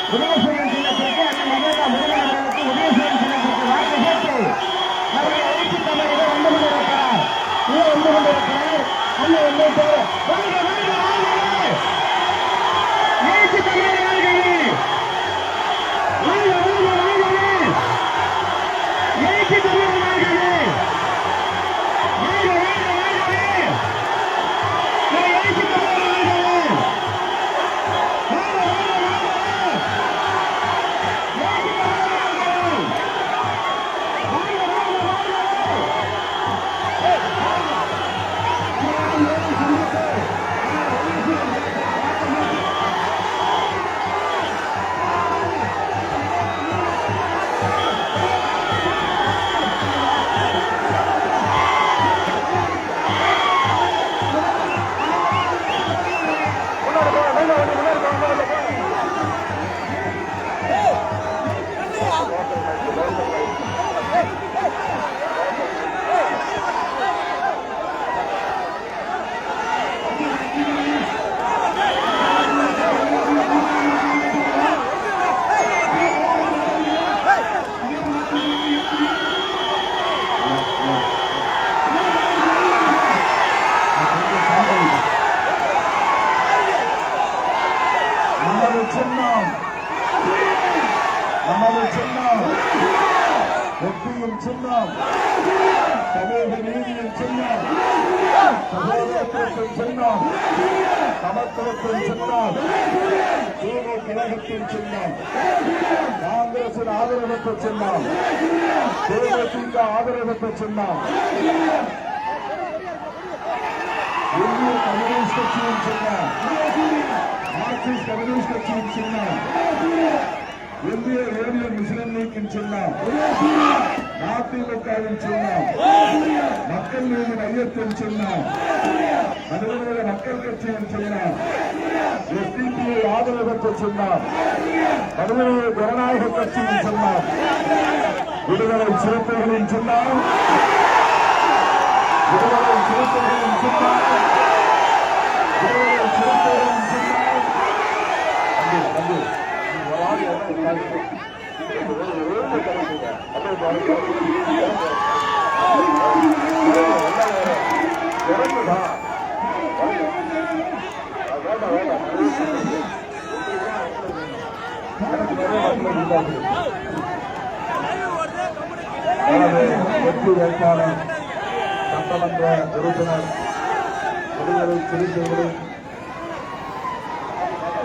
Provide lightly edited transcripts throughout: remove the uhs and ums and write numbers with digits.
உதயசூரியன் சின்னத்திற்கு அண்ணன் மகேந்திர முருகன் அவர்களுக்கு உதயசூரியன் சின்னத்திற்கு வாய்ப்பு கேட்டு நம்முடைய எழுச்சி தமிழக வந்து கொண்டிருக்கிறார். வந்து கொண்டிருக்கிறார். அண்ணன் எழுச்சி தமிழக வெற்றியின் சின்னம், தமிழக நீதியின் சின்னம், சகோதரத்தின் சின்னம், சமத்துவத்தின் சின்னம், தூய்மை கழகத்தின் சின்னம், காங்கிரசின் ஆதரவற்ற சின்னம், தேமுதிக ஆதரவற்ற சின்னம், இந்திய கம்யூனிஸ்ட் கட்சியின் சின்னம், மார்க்சிஸ்ட் கம்யூனிஸ்ட் கட்சியின் சின்னம், இந்திய யூனியன் முஸ்லிம் லீக்கின் சின்னம், அதிமுகவின் சின்னம், மக்கள் நீதி மையத்தின் சின்னம், மனிதநேய மக்கள் கட்சியின் சின்னம், எஸ்டிபிஐ ஆதரவற்ற சின்னம், மனிதநேய ஜனநாயக கட்சியின் சின்னம், விடுதலை சிறுத்தைகளின் சின்னம், விடுதலை சிறுத்தைகளின் சின்னம், விடுதலை சிறுத்தைகளின் சின்னம். வெற்றி வேட்பாளர் சட்டமன்ற உறுப்பினர் விடுதலை சிறுத்தைகளின்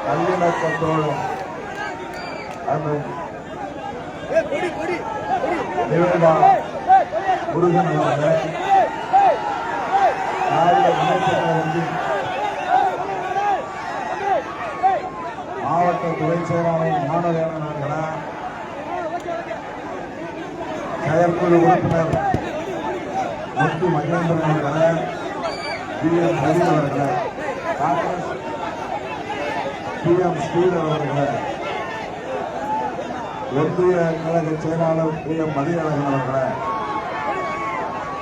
நல்லிணக்க தோழர் முருகன் அவர்கள் மாவட்ட துணை செயலாளர் ஞானவேலன் அவர்கள செயற்குழு உறுப்பினர் முத்து மகேந்திரன் அவர்கள பி.எம். ரவி அவர்கள காங்கிரஸ் பி.எம். ஸ்ரீதர் அவர்கள ஒன்றிய கழக செயலாளர் பி.எம். மதியழகன் அவர்கள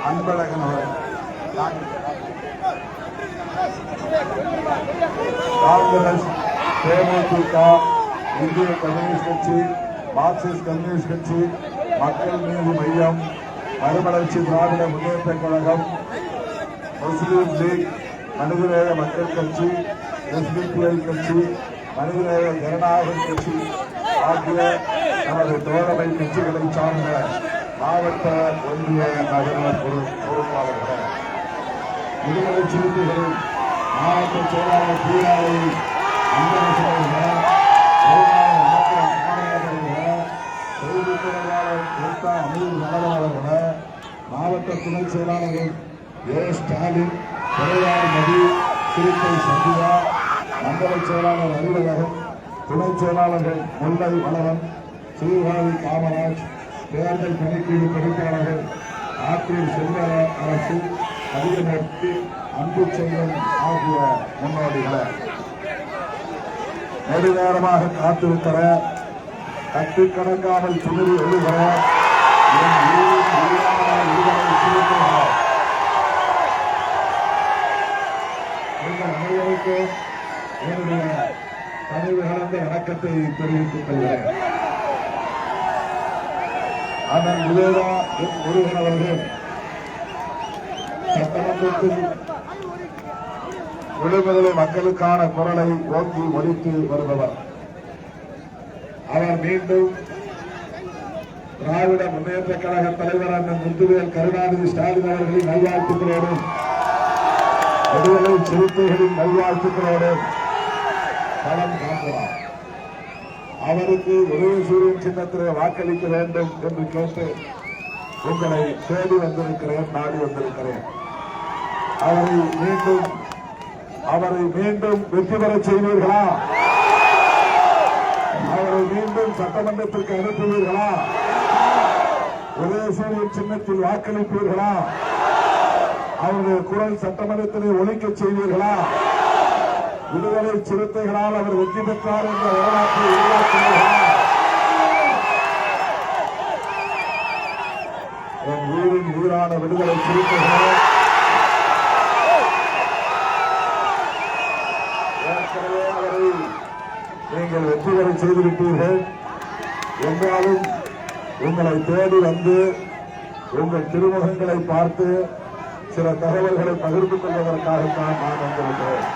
அன்பழகன் அவர்கள் காங்கிரஸ் தேமுதிக இந்திய கம்யூனிஸ்ட் கட்சி மார்க்சிஸ்ட் கம்யூனிஸ்ட் கட்சி மக்கள் நீதி மையம் மறுமலர்ச்சி திராவிட முன்னேற்ற கழகம் முஸ்லீம் லீக் மனிதநேய மக்கள் கட்சி எஸ்டிபிஐ கட்சி மனிதநேய ஜனநாயக கட்சி ஆகிய நமது தோழமை கட்சிகளை சார்ந்த மாவட்ட ஒன்றிய நகர பொறுப்பாளர்கள் விடுதலை சிறுத்தைகளின் மாவட்ட செயலாளர் பீராவை மாவட்ட துணை செயலாளர்கள் ஏ. ஸ்டாலின், பெரியார் மதி, சிறுத்தை சந்தியா, மண்டல செயலாளர் அறிவழகன், துணை செயலாளர்கள் முல்லை வளவன், சீர்காழி காமராஜ், தேர்தல் கணக்கீடு பொறுப்பாளர்கள் ஆற்றூர் செல்வ அரசு, அதிகமூர்த்தி, அன்பு செல்வன் ஆகிய முன்னோடிகளை நெடுநேரமாக காத்திருக்கிற கட்டு கணக்காமல் துணிவு எழுகிற அனைவருக்கும் என்னுடைய பணிவு கலந்த வணக்கத்தை தெரிவித்துக் கொள்கிறேன். அண்ணன் விவேகா முருகன் அவர்கள் சட்டமன்றத்தில் விடுதலை மக்களுக்கான குரலை ஓங்கி ஒலித்து வருபவர். அவர் மீண்டும் திராவிட முன்னேற்ற கழக தலைவர் அண்ணன் முத்துவேல் கருணாநிதி ஸ்டாலின் அவர்களின் நல்வாழ்த்துக்களோடும் விடுதலை சிறுத்தைகளின் நல்வாழ்த்துக்களோடும் களம் காண்கிறார். அவருக்கு உதயசூரியன் சின்னத்திலே வாக்களிக்க வேண்டும் என்று கேட்டு உங்களை தேடி வந்திருக்கிறேன், நாடி வந்திருக்கிறேன். அவரை மீண்டும் வெற்றி பெற செய்வீர்களா? அவரை மீண்டும் சட்டமன்றத்திற்கு அனுப்புவீர்களா? உதயசூரியன் சின்னத்தில் வாக்களிப்பீர்களா? அவருடைய குரல் சட்டமன்றத்திலே ஒலிக்க செய்வீர்களா? விடுதலை சிறுத்தைகளால் அவர் வெற்றி பெற்றார் என்ற வரலாற்றை உருவாக்குவீர்களா? என் ஊரின் உயிரான விடுதலை சிறுத்தைகளே, ஏற்கனவே அவரை நீங்கள் வெற்றி பெற செய்துவிட்டீர்கள். என்றாலும் உங்களை தேடி வந்து உங்கள் திருமுகங்களை பார்த்து சில தகவல்களை பகிர்ந்து கொள்வதற்காகத்தான் நான் வந்திருக்கிறேன்.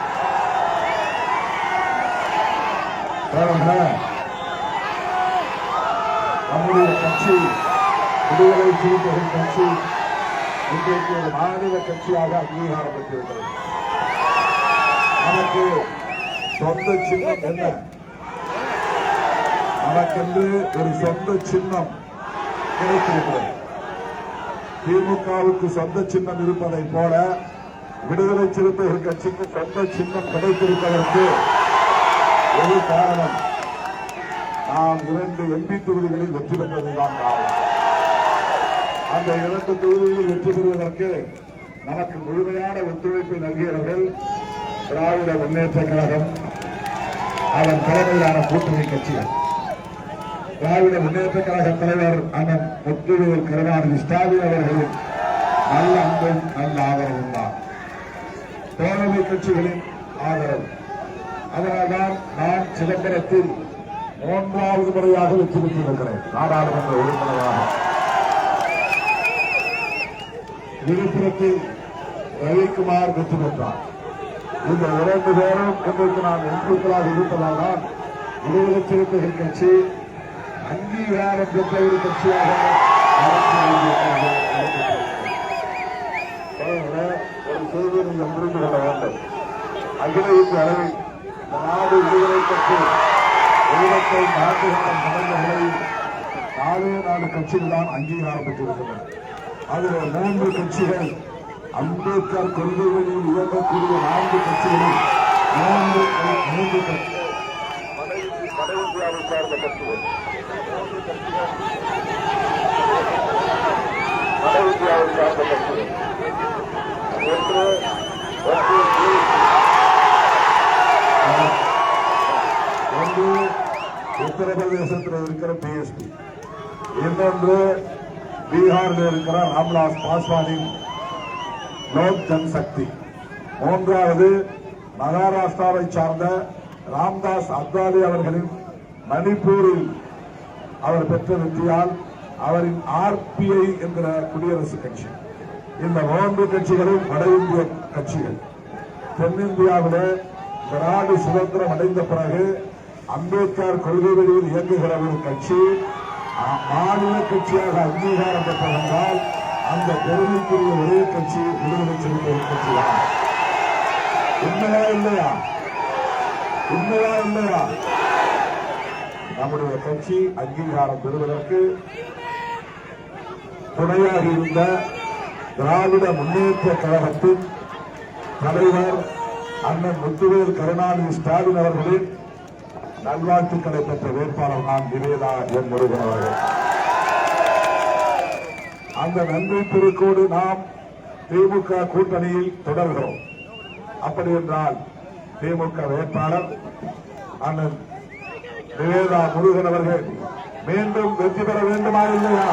நம்முடைய கட்சி விடுதலை சிறுத்தைகள் கட்சி இன்றைக்கு ஒரு மாநில கட்சியாக அங்கீகாரம் பெற்றிருக்கிறது. நமக்கு சொந்த சின்னம் என்ன? நமக்கென்று ஒரு சொந்த சின்னம் கிடைத்திருக்கிறது. திமுகவுக்கு சொந்த சின்னம் இருப்பதை போல விடுதலை சிறுத்தைகள் கட்சிக்கு சொந்த சின்னம் கிடைத்திருப்பதற்கு ஒரு காரணம், நாம் 2 எம்பி தொகுதிகளில் வெற்றி பெற்றதுதான் காரணம். அந்த 2 தொகுதிகளில் வெற்றி பெறுவதற்கு நமக்கு முழுமையான ஒத்துழைப்பை நல்கியவர்கள் திராவிட முன்னேற்ற கழகம், அதன் தலைமையிலான கூட்டணி கட்சிகள். திராவிட முன்னேற்ற கழக தலைவர் அண்ணன் முத்துவேல் கருணாநிதி ஸ்டாலின் அவர்களின் நல்ல அன்பும் நல்ல ஆதரவும் தான் தோழமை கட்சிகளின் ஆதரவு. அதனால்தான் நான் சிதம்பரத்தில் 3வது முறையாக வெற்றி பெற்றிருக்கிறேன் நாடாளுமன்ற உறுப்பினராக. விழுப்புரத்தில் ரவிக்குமார் வெற்றி பெற்றார். இந்த 2 பேரும் இன்றைக்கு நான் எம்பிக்களாக இருப்பதால் தான் விடுதலை சிறுத்தைகள் கட்சி அங்கீகாரம் பெற்ற ஒரு கட்சியாக ஒரு செய்தியை நீங்கள் புரிந்து கொள்ள வேண்டும். அகில இந்திய அளவில் நாடு விடுதலை பெற்று உலகத்தை நாட்டுகின்ற நடந்த நிலையில் 4 கட்சிகள் தான் அங்கீகாரம் பெற்றிருக்கின்றன. அதில் 3 கட்சிகள் அம்பேத்கர் கொள்கை வழியில் இயங்கக்கூடிய 4 கட்சிகளில் 3 வட இந்தியாவை சார்ந்த கட்சிகள், வட இந்தியாவை சார்ந்த கட்சிகள் ஒன்று உத்தரப்பிரதேசத்தில் இருக்கிற பிஎஸ்பி, இன்னொன்று பீகாரில் இருக்கிற ராம்விலாஸ் பாஸ்வானின் லோக் ஜன்சக்தி, 3வது மகாராஷ்டிராவை சார்ந்த ராம்தாஸ் அத்வாலே அவர்களின் மணிப்பூரில் அவர் பெற்ற வெற்றியால் அவரின் ஆர்பிஐ என்கிற குடியரசுக் கட்சி. இந்த 3 கட்சிகளும் வட இந்திய கட்சிகள். தென்னிந்தியாவில் நாடு சுதந்திரம் அடைந்த பிறகு அம்பேத்கர் கொள்கை வழியில் இயங்குகிற ஒரு கட்சி மாநில கட்சியாக அங்கீகாரம் பெற்றதென்றால் அந்த பெருமைக்குரிய ஒரே கட்சி விடுதலை சிறுத்தைகள் கட்சிதான். உண்மையா இல்லையா? உண்மையா இல்லையா? நம்முடைய கட்சி அங்கீகாரம் பெறுவதற்கு துணையாக இருந்த திராவிட முன்னேற்ற கழகத்தின் தலைவர் அண்ணன் முத்துவேல் கருணாநிதி ஸ்டாலின் அவர்களின் நல்வாழ்த்துக்களை பெற்ற வேட்பாளர் நான் நிவேதா என் முருகன் அவர்கள். அந்த நன்றி பெருக்கோடு நாம் திமுக கூட்டணியில் தொடர்கிறோம். அப்படி என்றால் திமுக வேட்பாளர் அண்ணன் நிவேதா முருகன் அவர்கள் மீண்டும் வெற்றி பெற வேண்டுமா இல்லையா?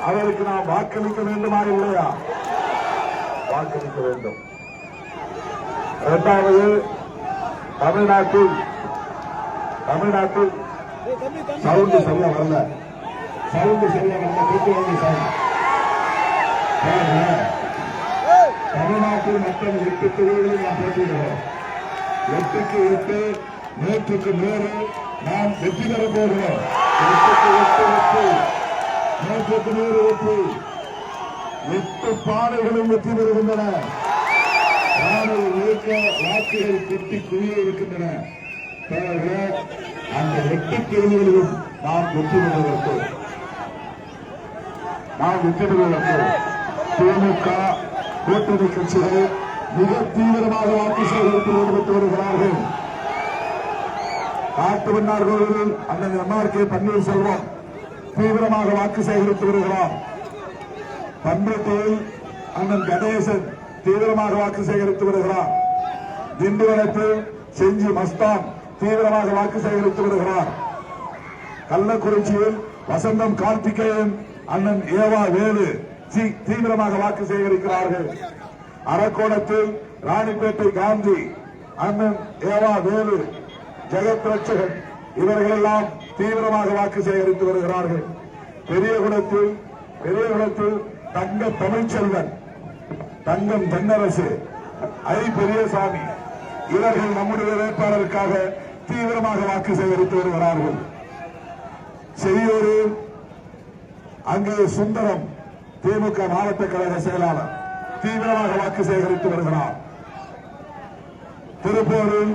அவருக்கு நாம் வாக்களிக்க வேண்டுமா இல்லையா? வாக்களிக்க வேண்டும். இரண்டாவது, தமிழ்நாட்டில் சவுண்டு சரியா வரல. கூட்டு வண்டி சவுண்ட். தமிழ்நாட்டில் மொத்தம் 8 தொகுதிகளில் நாம் போட்டியிடுகிறோம். 8க்கு 8, 100க்கு 100 நாம் வெற்றி பெற போகிறோம். 8க்கு 8 வெற்றி, 100க்கு 100 வெற்றி. 8 பானைகளும் வெற்றி பெறுகின்றன. பானை முழுக்க வாக்குகள் கொட்டி குவிய இருக்கின்றன. அந்த 8 தொகுதிகளிலும் நாம் வெற்றி பெறுவதற்கு திமுக கூட்டணி கட்சிகள் மிக தீவிரமாக வாக்கு சேகரிப்பில் ஈடுபட்டு வருகிறார்கள். காட்டுமன்னார் கோவிலில் அண்ணன் எம்.ஆர்.கே. பன்னீர்செல்வம் தீவிரமாக வாக்கு சேகரித்து வருகிறார். பண்ருட்டியில் அண்ணன் கணேசன் தீவிரமாக வாக்கு சேகரித்து வருகிறார். திண்டிவனத்தில் செஞ்சி மஸ்தான் தீவிரமாக வாக்கு சேகரித்து வருகிறார். கள்ளக்குறிச்சியில் வசந்தம் கார்த்திகேயன், அண்ணன் ஏவா வேலு தீவிரமாக வாக்கு சேகரிக்கிறார்கள். அரக்கோணத்தில் ராணிப்பேட்டை காந்தி, அண்ணன் ஏவா வேலு, ஜெகத் ரட்சகன் இவர்களெல்லாம் தீவிரமாக வாக்கு சேகரித்து வருகிறார்கள். பெரியகுளத்தில் தங்க தமிழ்ச்செல்வன், தங்கம் தென்னரசு, ஐ பெரியசாமி இவர்கள் நம்முடைய வேட்பாளருக்காக தீவிரமாக வாக்கு சேகரித்து வருகிறார்கள். செய்யூரில் அங்கே சுந்தரம் திமுக மாவட்ட கழக செயலாளர் தீவிரமாக வாக்கு சேகரித்து வருகிறார். திருப்பூரில்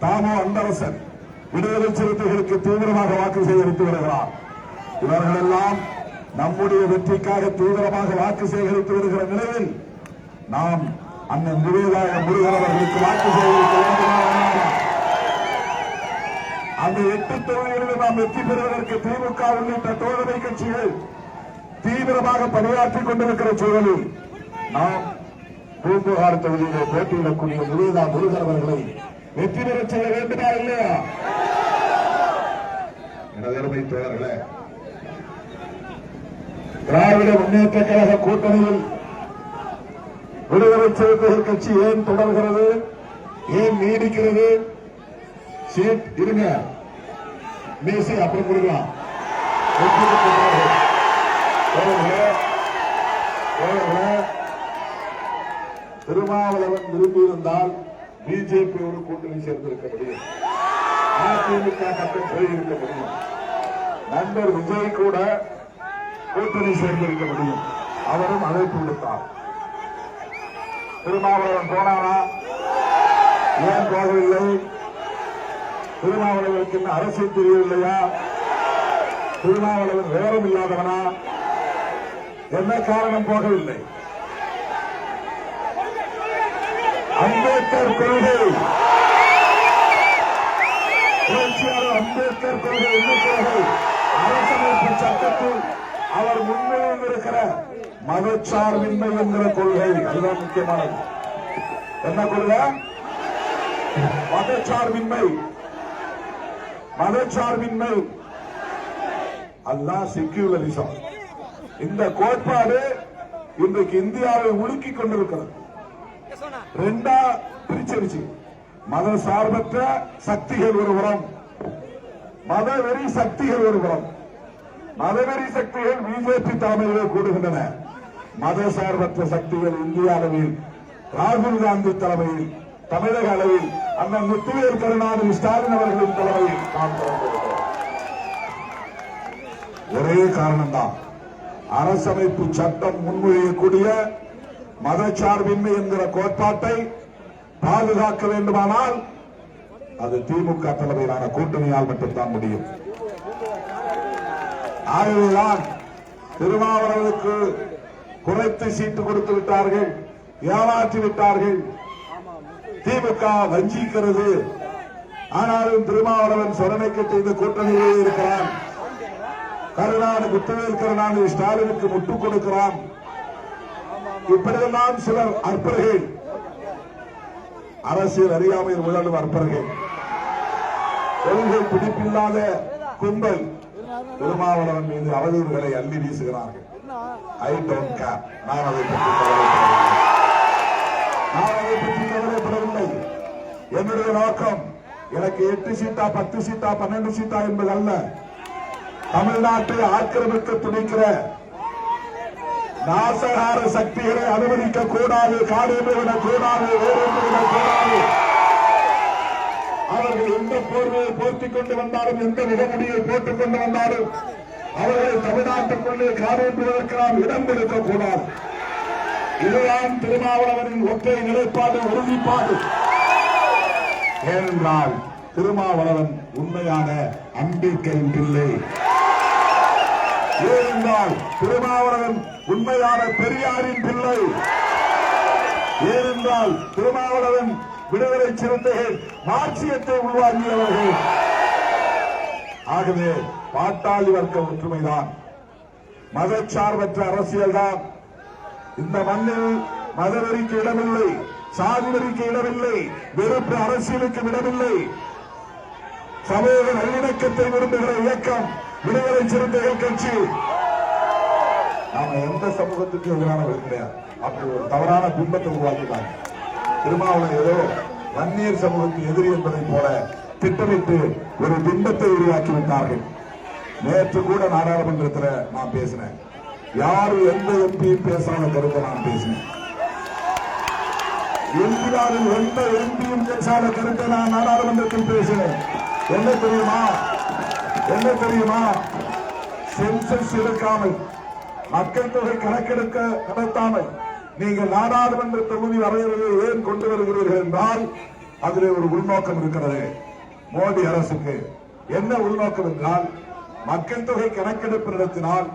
தாமோ அன்பரசன் விடுதலை சிறுத்தைகளுக்கு தீவிரமாக வாக்கு சேகரித்து வருகிறார். இவர்களெல்லாம் நம்முடைய வெற்றிக்காக தீவிரமாக வாக்கு சேகரித்து வருகிற நிலையில் நாம் அண்ணன் நிவேதாய முருகன் அவர்களுக்கு வாக்கு சேகரிக்க வேண்டுமா? அந்த 8 தொகுதிகளில் நாம் வெற்றி பெறுவதற்கு திமுக உள்ளிட்ட தோழமை கட்சிகள் தீவிரமாக பணியாற்றிக் கொண்டிருக்கிற சூழலில் நாம் பூம்புகார் தொகுதியிலே போட்டியிடக்கூடிய நிவேதா முருகன் அவர்களை வெற்றி பெறச் செய்ய வேண்டுமா இல்லையா? எனதருமை தோழர்களே, திராவிட முன்னேற்ற கழக கூட்டணியில் விடுதலை சிறுத்தைகள் கட்சி ஏன் தொடர்கிறது, ஏன் நீடிக்கிறது? சீட் இருங்க, மேசி அப்புறம் கொடுக்கலாம். திருமாவளவன் விரும்பியிருந்தால் பிஜேபியோடு கூட்டணி சேர்ந்திருக்க முடியும், அதிமுக பக்கம் போயிருக்க முடியும், நண்பர் விஜய் கூட கூட்டணி சேர்ந்திருக்க முடியும். அவரும் அழைப்பு விடுத்தார். திருமாவளவன் போனானா? ஏன் போகவில்லை? திருமாவளவனுக்கு இன்னும் அரசியல் தெரியவில்லையா? திருமாவளவன் வேறும் இல்லாதவனா? என்ன காரணம் போகவில்லை? அம்பேத்கர் கொள்கை, புரட்சியாளர் அம்பேத்கர் கொள்கை என்ன கொள்கை? அரசமைப்பு சட்டத்தில் அவர் முன்மொழிந்திருக்கிற மதச்சார்பின்மை என்கிற கொள்கை. அதுதான் முக்கியமானது. என்ன கொள்கை? மதச்சார்பின்மை. அதுதான் செக்யூலரிசம். இந்த கோட்பாடு இன்றைக்கு இந்தியாவை உலுக்கிக் கொண்டிருக்கிறது. ரெண்டா பிரிச்சிருச்சு. மத சார்பற்ற சக்திகள் ஒருபுறம், மதவெறி சக்திகள் ஒருபுறம். மதவெறி சக்திகள் பிஜேபி தலைமையிலே கூடுகின்றன. மத சார்பற்ற சக்திகள் இந்திய அளவில் ராகுல் காந்தி தலைமையில், தமிழக அளவில் அண்ணன் முத்துவேல் கருணாநிதி ஸ்டாலின் அவர்களின் தலைமையில் நாம் திறந்திருக்கிறோம். ஒரே காரணம்தான், அரசமைப்பு சட்டம் முன்மொழியக்கூடிய மதச்சார்பின்மை என்கிற கோட்பாட்டை பாதுகாக்க வேண்டுமானால் அது திமுக தலைமையிலான கூட்டணியால் மட்டும்தான் முடியும். ஆகவேதான் திருமாவளவனுக்கு குறைத்து சீட்டு கொடுத்து விட்டார்கள், ஏமாற்றி விட்டார்கள். திமுக வஞ்சிக்கிறது. ஆனாலும் திருமாவளவன் சொரணை கட்டி இந்த கூட்டணியிலே இருக்கிறான். முத்துவேல் கருணாநிதி ஸ்டாலினுக்கு முட்டுக் கொடுக்கிறான். இப்படியெல்லாம் சிலர் அற்பர்கள், அரசியல் அறியாமையில் உழலும் அற்பர்கள், கொள்கை பிடிப்பில்லாத கும்பல் திருமாவளவன் மீது அவதூறுகளை அள்ளி வீசுகிறார்கள். I don't care. நான் அதை பற்றி கவலைப்படவில்லை. என்னுடைய நோக்கம் எனக்கு 8 சீட்டா 10 சீட்டா 12 சீட்டா என்பது அல்ல. தமிழ்நாட்டை ஆக்கிரமிக்க துடிக்கிற நாசகார சக்திகளை அனுமதிக்க கூடாது, காடேந்து விடக்கூடாது, வேறொன்று விடக்கூடாது. அவர்கள் எந்த போர்வையை போர்த்திக் கொண்டு வந்தாலும், எந்த முகமுடியை போட்டுக் கொண்டு வந்தாலும் அவர்களை தமிழ்நாட்டுக்குள்ளே காடேந்துவதற்கு நாம் இடம் கொடுக்கக்கூடாது. இதுதான் திருமாவளவனின் ஒற்றை நிலைப்பாடு, உறுதிப்பாடு. ஏனென்றால் திருமாவளவன் உண்மையான அம்பேத்கரின் பிள்ளை. ஏனென்றால் திருமாவளவன் உண்மையான பெரியாரின் பிள்ளை. ஏனென்றால் திருமாவளவன் விடுதலை சிறுத்தைகள் மார்க்சியத்தை உருவாக்கியவர்கள். ஆகவே பாட்டாளி வர்க்க ஒற்றுமைதான், மதச்சார்பற்ற அரசியல் தான். இந்த மண்ணில் மதவெறிக்கு இடமில்லை, சாதி வெறிக்கு இடமில்லை, வெறுப்பு அரசியலுக்கு இடமில்லை. சமூக நல்லிணக்கத்தை விரும்புகிற இயக்கம் விடுதலை சிறுத்தைகள் கட்சி. நாம எந்த சமூகத்துக்கு எதிரானவர்கள் கிடையாது. அப்படி ஒரு தவறான பிம்பத்தை உருவாக்கினாங்க. திருமாவளவன் ஏதோ வன்னியர் சமூகத்துக்கு எதிரி என்பதை போல திட்டமிட்டு ஒரு பிம்பத்தை உருவாக்கிவிட்டார்கள். நேற்று கூட நாடாளுமன்றத்தில் நான் பேசினேன். யாரு எந்த எம்பியும் பேசாத கருத்தை நான் பேசினேன். எம்பியாரில் எந்த எம்பியும் பேசாத கருத்தை நான் நாடாளுமன்றத்தில் பேசினேன். என்ன தெரியுமா? சென்சஸ் எடுக்காமல், மக்கள் தொகை கணக்கெடுக்க நடத்தாமல் நீங்கள் நாடாளுமன்ற தொகுதி வரையறையை ஏன் கொண்டு வருகிறீர்கள் என்றால் அதில் ஒரு உள்நோக்கம் இருக்கிறது. மோடி அரசுக்கு என்ன உள்நோக்கம் என்றால், மக்கள் தொகை கணக்கெடுப்பு நடத்தினால்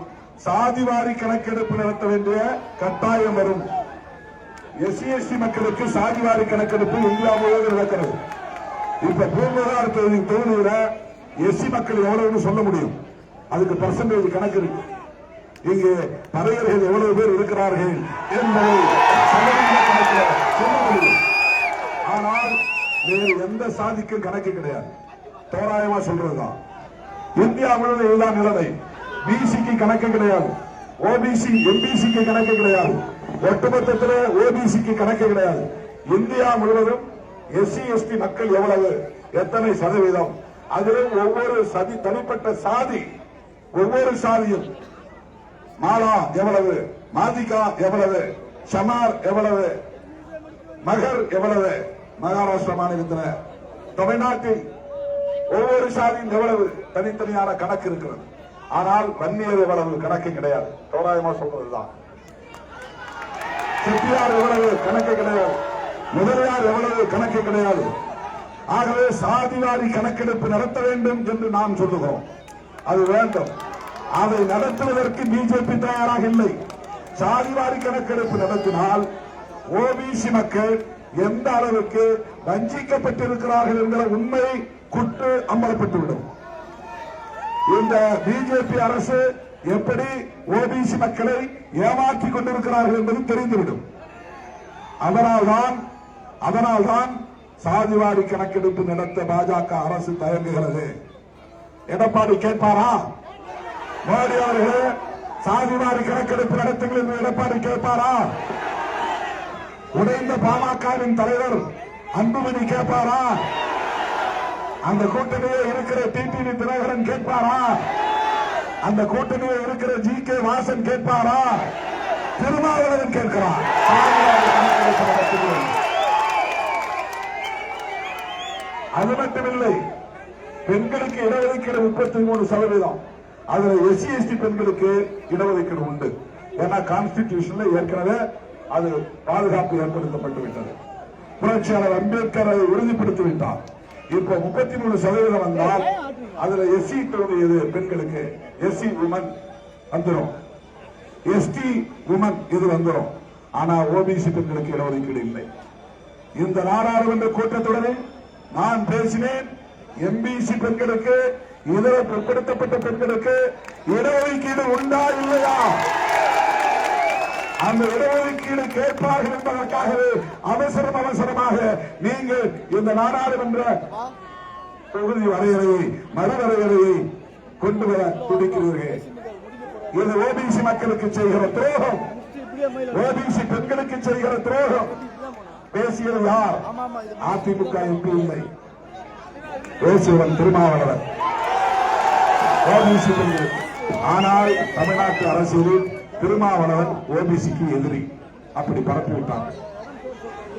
சாதிவாரி கணக்கெடுப்பு நடத்த வேண்டிய கட்டாயம் வரும். SC/ST மக்களுக்கு சாதிவாரி கணக்கெடுப்பு இந்தியா முழுவதும் நடக்கிறது. இப்ப பூம்புகார் தொகுதியில SC மக்கள் எவ்வளவுன்னு சொல்ல முடியும். அதுக்கு பெர்சன்டேஜ் கணக்கு இருக்கு. இங்கு பறையர்கள் எவ்வளவு பேர் இருக்கிறார்கள் என்பதை சொல்ல முடியும். ஆனால் வேறு எந்த சாதிக்கும் கணக்கு கிடையாது. தோராயமா சொல்றதுதான். இந்தியா முழுவதும் இதுதான் நிலைமை. பிசிக்கு கணக்கு கிடையாது, OBC MBCக்கு கணக்கு கிடையாது, ஒட்டுமொத்தத்தில் OBCக்கு கணக்கு கிடையாது. இந்தியா முழுவதும் SC/ST மக்கள் எவ்வளவு, எத்தனை சதவீதம், அதிலும் ஒவ்வொரு தனிப்பட்ட சாதி, ஒவ்வொரு சாதியும் மாலா எவ்வளவு, மாதிகா எவ்வளவு, சமார் எவ்வளவு, மகர் எவ்வளவு, மகாராஷ்டிரா மாநிலத்தில், தமிழ்நாட்டில் ஒவ்வொரு சாதியும் எவ்வளவு தனித்தனியான கணக்கு இருக்கிறது. ஆனால் வன்னியர் எவ்வளவு கணக்கு கிடையாது. தோராயமா சொல்றதுதான். செட்டியார் எவ்வளவு கணக்கு கிடையாது, முதலியார் எவ்வளவு கணக்கு கிடையாது. ஆகவே சாதிவாரி கணக்கெடுப்பு நடத்த வேண்டும் என்று நாம் சொல்லுகிறோம். அது வேண்டும். அதை நடத்துவதற்கு பிஜேபி தயாராக இல்லை. சாதிவாரி கணக்கெடுப்பு நடத்தினால் OBC மக்கள் எந்த அளவுக்கு வஞ்சிக்கப்பட்டிருக்கிறார்கள் என்கிற உண்மை குற்று அம்பலப்பட்டுவிடும். இந்த பிஜேபி அரசு எப்படி OBC மக்களை ஏமாற்றிக் கொண்டிருக்கிறார்கள் என்பது தெரிந்துவிடும். அதனால்தான் சாதிவாரி கணக்கெடுப்பு நடத்த பாஜக அரசு தயங்குகிறது. எடப்பாடி கேட்பாரா? மோடி அவர்களே, சாதிவாரி கணக்கெடுப்பு நடத்துங்கள் என்று எடப்பாடி கேட்பாரா? உடைந்த பாமகவின் தலைவர் அன்புமணி கேட்பாரா? அந்த கூட்டணியே இருக்கிற TTV தினகரன் கேட்பாரா? அந்த கூட்டணியே இருக்கிற GK வாசன் கேட்பாரா? திருமாவளவன் கேட்கிறார். அது மட்டுமில்லை, பெண்களுக்கு இடஒதுக்கீடு 33%. அதுல SC/ST பெண்களுக்கு இடஒதுக்கீடு உண்டு. ஏன்னா கான்ஸ்டிடியூஷன்ல ஏற்கனவே அது பாதுகாப்பு ஏற்படுத்தப்பட்டு விட்டது. புரட்சியாளர் அம்பேத்கர் அதை உறுதிப்படுத்திவிட்டார். இப்ப 33% வந்தால் அதுல SC பெண்களுக்கு SC உமன் வந்துடும், ST உமன் இது வந்துடும். ஆனா OBC பெண்களுக்கு இடஒதுக்கீடு இல்லை. இந்த நாடாளுமன்ற கூட்டத்தொடரில் நான் பேசினேன். MBC பெண்களுக்கு, இதர பிற்படுத்தப்பட்ட பெண்களுக்கு இடஒதுக்கீடு உண்டா இல்லையா? அந்த இடஒதுக்கீடு கேட்பார்கள் என்பதற்காகவே அவசரமாக நீங்கள் இந்த நாடாளுமன்ற தொகுதி வரையறையை, மறுவரையறையை கொண்டு வர துடிக்கிறீர்கள். இது OBC மக்களுக்கு செய்கிற துரோகம், OBC பெண்களுக்கு செய்கிற துரோகம். பேசியது யார்? அதிமுக MP இல்லை. பேசுவன் திருமாவளவன் ஓபிசி. ஆனால் தமிழ்நாட்டு அரசியலில் திருமாவளவன் ஓபிசிக்கு எதிரி அப்படி பரப்பிவிட்டார்கள்.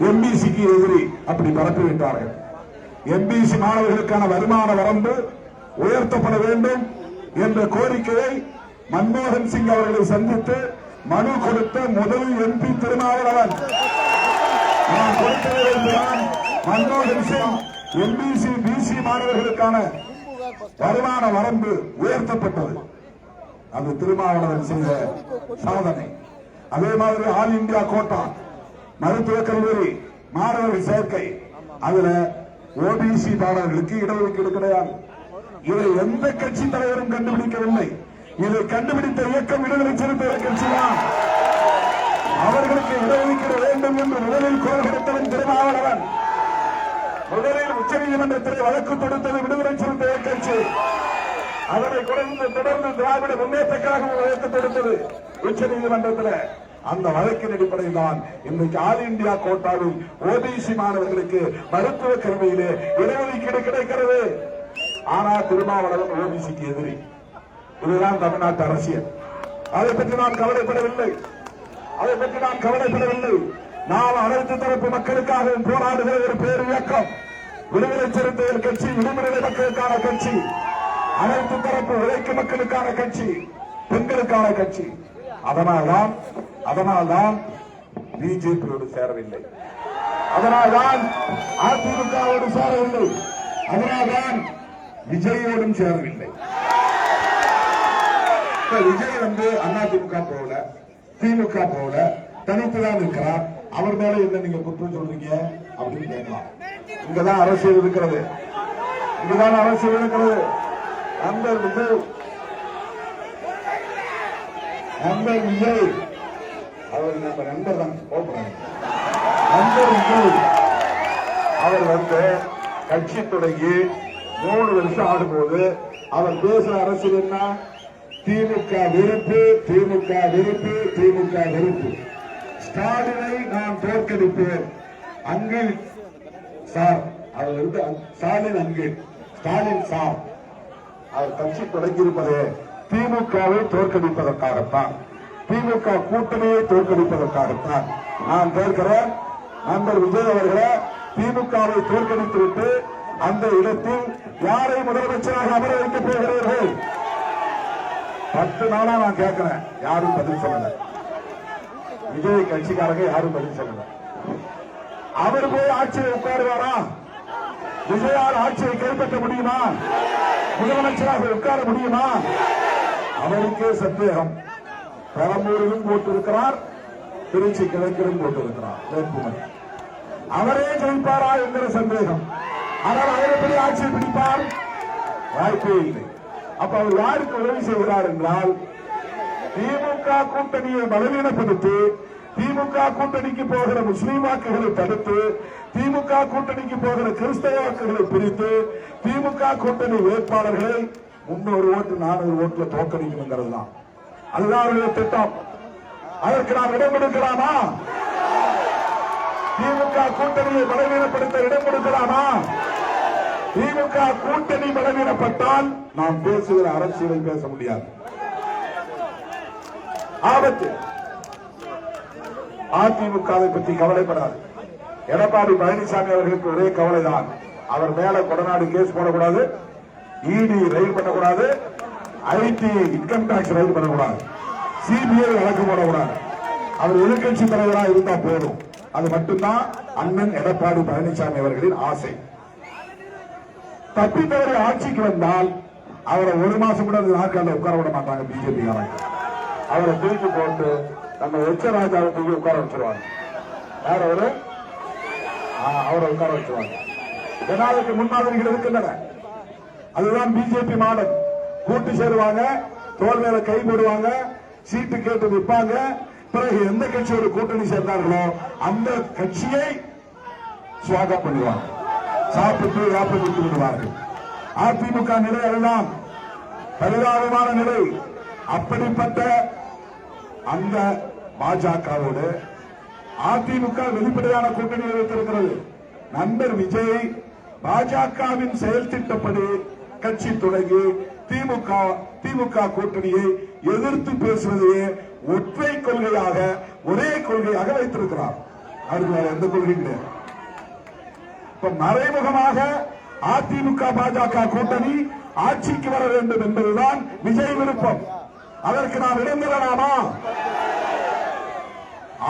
எம்பிசிக்கு எதிரி அப்படி பரப்பிவிட்டார்கள். எம்பிசி மாணவர்களுக்கான வருமான வரம்பு உயர்த்தப்பட வேண்டும் என்ற கோரிக்கையை மன்மோகன் சிங் அவர்களை சந்தித்து மனு கொடுத்த முதல் எம்பி திருமாவளவன். நான் கொடுத்ததான் மன்மோகன் சிங் எம்பிசி பிசி மாணவர்களுக்கான வருமான வரம்பு உயர்த்தப்பட்டது. அது திருமாவளவன் செய்த சாதனை. அதே மாதிரி ஆல் இந்தியா கோட்டா மருத்துவக் கல்லூரி மாணவர்கள் சேர்க்கை, அதுல ஓபிசி மாணவர்களுக்கு இடஒதுக்கீடு கிடையாது. இதை எந்த கட்சி தலைவரும் கண்டுபிடிக்கவில்லை. இதை கண்டுபிடித்த இயக்கம் விடுதலை சிறுத்தைகள் கட்சிதான். அவர்களுக்கு இடஒதுக்கீடு வேண்டும் என்று முதலில் குரல் கொடுத்தவன் திருமாவளவன். முதலில் உச்சநீதிமன்றத்தில் வழக்கு தொடுத்தது விடுதலை சிறுத்தைகள் கட்சி. அதனை தொடர்ந்து திராவிட முன்னேற்ற கழகம் வழக்கு தொடுத்தது உச்சநீதிமன்றத்தில். அந்த வழக்கின் அடிப்படையில் தான் இன்றைக்கு ஆல் இந்தியா கோட்டாவில் ஓபிசி மாணவர்களுக்கு மருத்துவ கல்வியிலே இடஒதுக்கீடு கிடைக்கிறது. ஆனால் திருமாவளவன் ஓபிசிக்கு எதிரி. இதுதான் தமிழ்நாட்டு அரசியல். அதை பற்றி நாம் கவலைப்படவில்லை. நாம் அனைத்து தரப்பு மக்களுக்காகவும் போராடுகிற ஒரு பேர் இயக்கம் விடுதலை சிறுத்தைகள் கட்சி. விடுதலை மக்களுக்கான கட்சி, அனைத்து தரப்பு உழைக்கும் மக்களுக்கான கட்சி, பெண்களுக்கான கட்சி. அதனால்தான் பிஜேபியோடு சேரவில்லை. அதனால்தான் அதிமுகவோடு சேரவில்லை. அதனால்தான் விஜயோடும் சேரவில்லை. விஜய் அதிமுக போகல, திமுக போகல, தனித்துதான் இருக்கிறார். அவர் மேல என்ன நீங்க குற்றம் சொல்றீங்க அப்படின்னு கேட்கலாம். இங்கதான் அரசியல் இருக்கிறது. நண்பர் விஜய் அவர் நம்ம நண்பர் தான் போடுறாங்க. நண்பர் விஜய் அவர் கட்சி தொடங்கி 3 வருஷம் ஆடும்போது அவர் பேசுற அரசியல் என்ன? திமுக வெறுப்பு, திமுக வெறுப்பு, திமுக வெறுப்பு. ஸ்டாலினை நான் தோற்கடிப்பேன். அங்கிள் சார் அவர் ஸ்டாலின் அங்கிள், ஸ்டாலின் சார் அவர் கட்சி தொடங்கியிருப்பதே திமுகவை தோற்கடிப்பதற்காகத்தான், திமுக கூட்டணியை தோற்கடிப்பதற்காகத்தான். நான் கேட்கிறேன், நண்பர் விஜய் அவர்களை திமுகவை தோற்கடித்துவிட்டு அந்த இடத்தில் யாரை முதலமைச்சராக அமர வைக்கப் போகிறீர்கள்? 10 நாளா நான் கேட்கிறேன், யாரும் பதில் சொல்லல. விஜய் கட்சிக்காரங்க யாரும் பதில் சொல்லல. அவர் போய் ஆட்சியை உட்காருவாரா? விஜயால் ஆட்சியை கைப்பற்ற முடியுமா? முதலமைச்சராக உட்கார முடியுமா? அவருக்கே சந்தேகம். பெரம்பூரிலும் போட்டிருக்கிறார், திருச்சி கிழக்கிலும் போட்டிருக்கிறார் வேட்புமனு. அவரே ஜெயிப்பாரா என்கிற சந்தேகம். ஆனால் அவர் எப்படி ஆட்சியை பிடிப்பார்? வாய்ப்பே இல்லை. அப்ப அவர் யாருக்கு உதவி செய்கிறார் என்றால், திமுக கூட்டணியை பலவீனப்படுத்தி, திமுக கூட்டணிக்கு போகிற முஸ்லீம் வாக்குகளை தடுத்து, திமுக கூட்டணிக்கு போகிற கிறிஸ்தவ வாக்குகளை பிரித்து, திமுக கூட்டணி வேட்பாளர்களை 300 ஓட்டு 400 ஓட்டுல தோற்கடிக்கணுங்கிறது தான். அதுதான் அவருடைய திட்டம். அதற்கு நாம் இடம் கொடுக்கலாமா? திமுக கூட்டணியை பலவீனப்படுத்த இடம் கொடுக்கலாமா? திமுக கூட்டணி பலவீனப்பட்டால் நாம் பேசுகிற அரசியலை பேச முடியாது. ஆபத்து. அதிமுகவை பற்றி கவலைப்படாது. எடப்பாடி பழனிசாமி அவர்களுக்கு ஒரே கவலைதான், அவர் மேல கொடநாடு கேஸ் போடக்கூடாது, இடி ரைட் பண்ணக்கூடாது, ஐடி இன்கம் டாக்ஸ் ரைட் பண்ணக்கூடாது, சிபிஐ வழக்கு போடக்கூடாது. அவர் எதிர்கட்சி தலைவராக இருந்தா போதும். அது மட்டும்தான் அண்ணன் எடப்பாடி பழனிசாமி அவர்களின் ஆசை. தப்பித்தவரை ஆட்சிக்கு வந்தால் அவரை 1 மாசம் கூட நாற்காலில் உட்கார விட மாட்டாங்க பிஜேபி. அவரை தூக்கி போட்டு நம்ம ராஜாவை தூக்கி உட்கார வச்சிருவாங்க. வேற அவரை உட்கார வச்சிருவாங்க. ஜனாதிபதி முன்மாதிரிகள் இருக்கின்றன. அதுதான் பிஜேபி மாடல். கூட்டு சேருவாங்க, தோல் மேல கை போடுவாங்க, சீட்டு கேட்டு நிற்பாங்க. பிறகு எந்த கட்சியோட கூட்டணி சேர்ந்தார்களோ அந்த கட்சியை சுவாகம் பண்ணுவாங்க, சாப்பிட்டு விட்டு விடுவார்கள். அதிமுக நிலை அதுதான், பரிதாபமான நிலை. அப்படிப்பட்ட அந்த பாஜகவோடு அதிமுக வெளிப்படையான கூட்டணியை வைத்திருக்கிறது. நண்பர் விஜய் பாஜகவின் செயல் திட்டப்படி கட்சி தொடங்கி திமுக கூட்டணியை எதிர்த்து பேசுவதையே ஒற்றை கொள்கையாக ஒரே கொள்கையாக வைத்திருக்கிறார். அதுக்கு வேற எந்த கொள்கை கிடையாது. இப்ப மறைமுகமாக அதிமுக பாஜக கூட்டணி ஆட்சிக்கு வர வேண்டும் என்பதுதான் விஜய் விருப்பம். அதற்கு நாம் இடம் தரலாமா?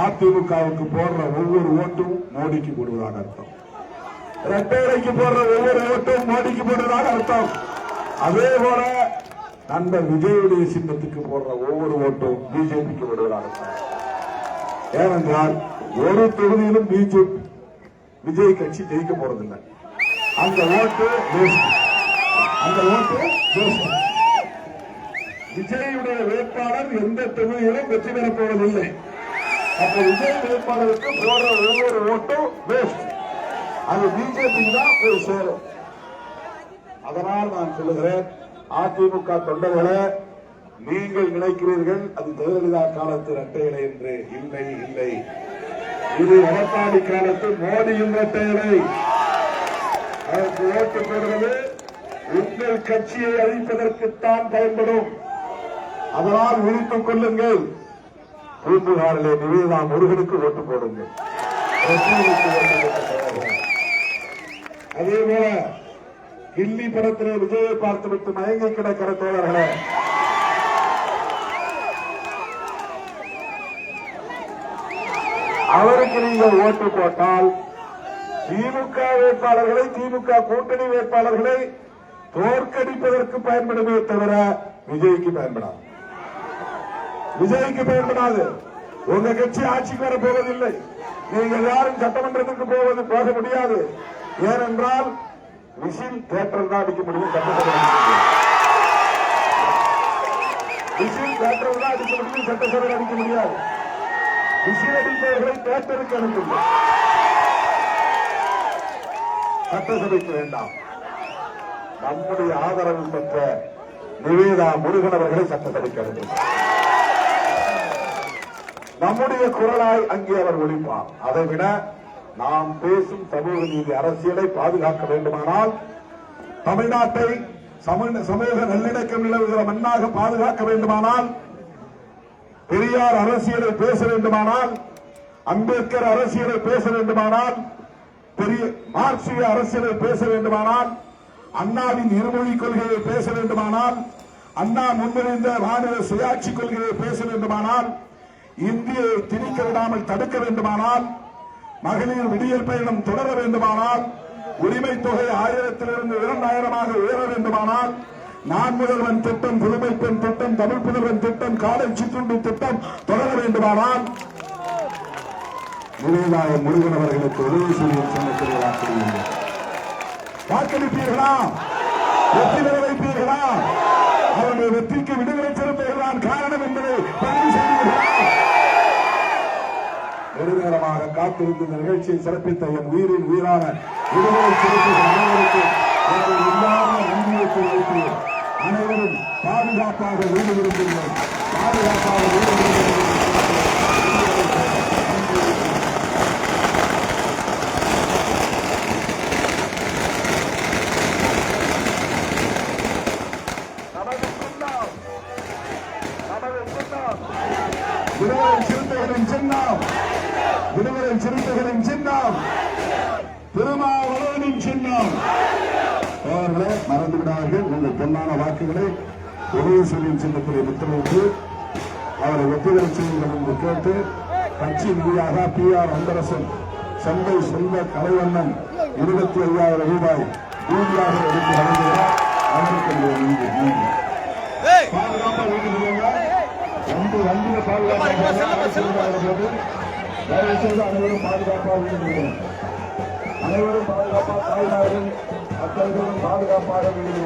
அதிமுகவுக்கு போடுற ஒவ்வொரு ஓட்டும் மோடிக்கு போடுவதாக அர்த்தம். இரட்டைக்கு போடுற ஒவ்வொரு ஓட்டும் மோடிக்கு போடுவதாக அர்த்தம். அதே போல நண்பர் விஜயுடைய சின்னத்துக்கு போடுற ஒவ்வொரு ஓட்டும் பிஜேபிக்கு போடுவதாக அர்த்தம். ஏனென்றால் ஒரு தொகுதியிலும் பிஜேபி விஜய் கட்சி ஜெயிக்க போறதில்லை. அந்த ஓட்டு விஜயுடைய வேட்பாளர் எந்த தொகுதியிலும் வெற்றி பெறப் போவதில்லை. அப்ப விஜய் வேட்பாளருக்கு போடுற ஒவ்வொரு ஓட்டும் வேஸ்ட். அது பிஜேபி தான் போய் சேரும். அதனால் நான் சொல்லுகிறேன், அதிமுக தொண்டர்களே, நீங்கள் நினைக்கிறீர்கள் அது ஜெயலலிதா காலத்து இரட்டை இலை என்று. இல்லை இல்லை, இது எடப்பாடி காலத்து மோடியின் இரட்டை இலை. அதற்கு ஓட்டு போடுவது உங்கள் கட்சியை அழிப்பதற்குத்தான் பயன்படும். அதனால் விழித்துக் கொள்ளுங்கள். பூம்புகாரிலே நிவேதா முருகனுக்கு ஓட்டு போடுங்கள். அதே போல கில்லி படத்திலே விஜயை பார்த்துவிட்டு மயங்கி கிடக்கிற தோழர்களே, அவருக்கு நீங்கள் ஓட்டு போட்டால் திமுக வேட்பாளர்களை, திமுக கூட்டணி வேட்பாளர்களை தோற்கடிப்பதற்கு பயன்படுமே தவிர விஜய்க்கு பயன்படாது. விஜய்க்கு பயன்படாது. உங்க கட்சி ஆட்சிக்கு வர போவதில்லை. நீங்கள் யாரும் சட்டமன்றத்துக்கு போக முடியாது. ஏனென்றால் விசில் தேட்டர் தான் அடிக்க முடியும், சட்டசபை விசில் தேட்டர் தான் அடிக்க முடியும், சட்டசபை அடிக்க முடியாது. விசில் அடிப்பவர்களை தேட்டருக்கு அனுப்புங்கள், சட்டசபைக்கு வேண்டாம். நம்முடைய ஆதரவு பெற்ற நிவேதா முருகன் அவர்களை சட்டசபைக்கு அனுப்புங்கள். நம்முடைய குரலாய் அங்கே அவர் ஒழிப்பார். அதைவிட நாம் பேசும் சமூக நீதி அரசியலை பாதுகாக்க வேண்டுமானால், தமிழ்நாட்டை சமூக நல்லிணக்கம் நிலவுகிற மண்ணாக பாதுகாக்க வேண்டுமானால், பெரியார் அரசியலை பேச வேண்டுமானால், அம்பேத்கர் அரசியலை பேச வேண்டுமானால், பெரிய மார்க்சிய அரசியலை பேச வேண்டுமானால், அண்ணாவின் இருமொழி கொள்கையை பேச வேண்டுமானால், அண்ணா முன்மொழிந்த மாநில சுயாட்சி கொள்கையை பேச வேண்டுமானால், இந்தியை திணிக்க விடாமல் தடுக்க வேண்டுமானால், மகளிர் விடியல் பயணம் தொடர வேண்டுமானால், உரிமை தொகை 1000 2000 உயர வேண்டுமானால், நான் முதல்வன் திட்டம், புதுமை பெண் திட்டம், தமிழ் புதல்வன் திட்டம், காலை சிற்றுண்டி திட்டம் தொடர வேண்டுமானால், நிவேதா முருகன் அவர்களுக்கு உதவி செய்யும் சொன்னத்தில் வாக்களிப்பீர்களா? வெற்றி பெற வைப்பீர்களா? அவருடைய வெற்றிக்கு விடுதலை சிறுத்தைகள் காரணம் என்பதை பதிவு செய்வீர்களா? நெடுநேரமாக காத்திருந்த இந்த நிகழ்ச்சியை சிறப்பித்த என் உயிரின் உயிரான விடுதலை சிறுத்தைகள் அனைவருக்கு இல்லாத நன்றியை தெரிவிக்கிறேன். அனைவரும் பாதுகாப்பாக வீடு விரும்புகிறோம். பாதுகாப்பாக வீடு விரும்புகிறோம். விடுதலை சிறுத்தைகளின் சின்னம், விடுதலை சிறுத்தைகளின் சின்னம், திருமாவளவனின் சின்னம். அவர்களை மறந்துவிடார்கள். உங்கள் பொன்னான வாக்குகளை உதயசூரியன் சின்னத்திலே முத்திரையிட்டு அவரை வெற்றி பெற செய்யுங்கள் என்று கேட்டு, கட்சி நிதியாக PR அன்பரசன், செம்பை செல்வ கலைவண்ணன் 25,000 ரூபாய் ஊதியாக எடுத்து வழங்குகிறார். அவருக்கு நன்றி. பாதுகாப்பாக வீடு வண்டியை பாதுகாப்பாக தயவு செய்து அனைவரும் பாதுகாப்பாக வீடு, அனைவரும் பாதுகாப்பாக, தாய்மார்கள் அத்தனைகளும் பாதுகாப்பாக வீடு.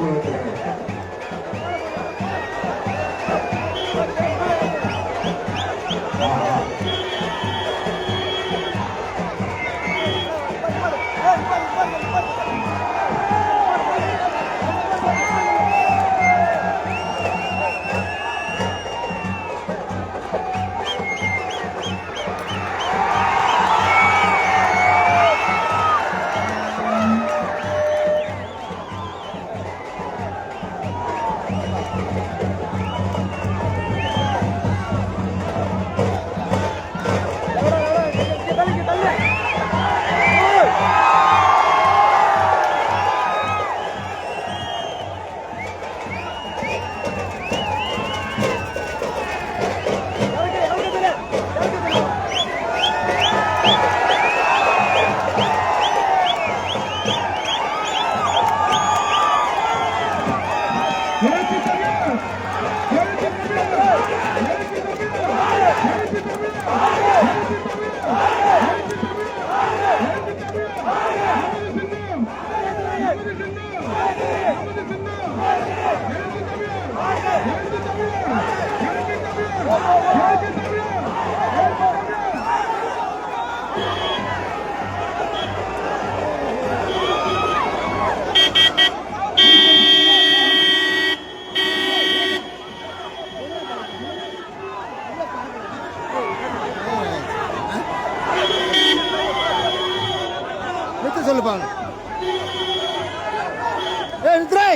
சொல்லுப்பாங்க. ஏ நித்ரை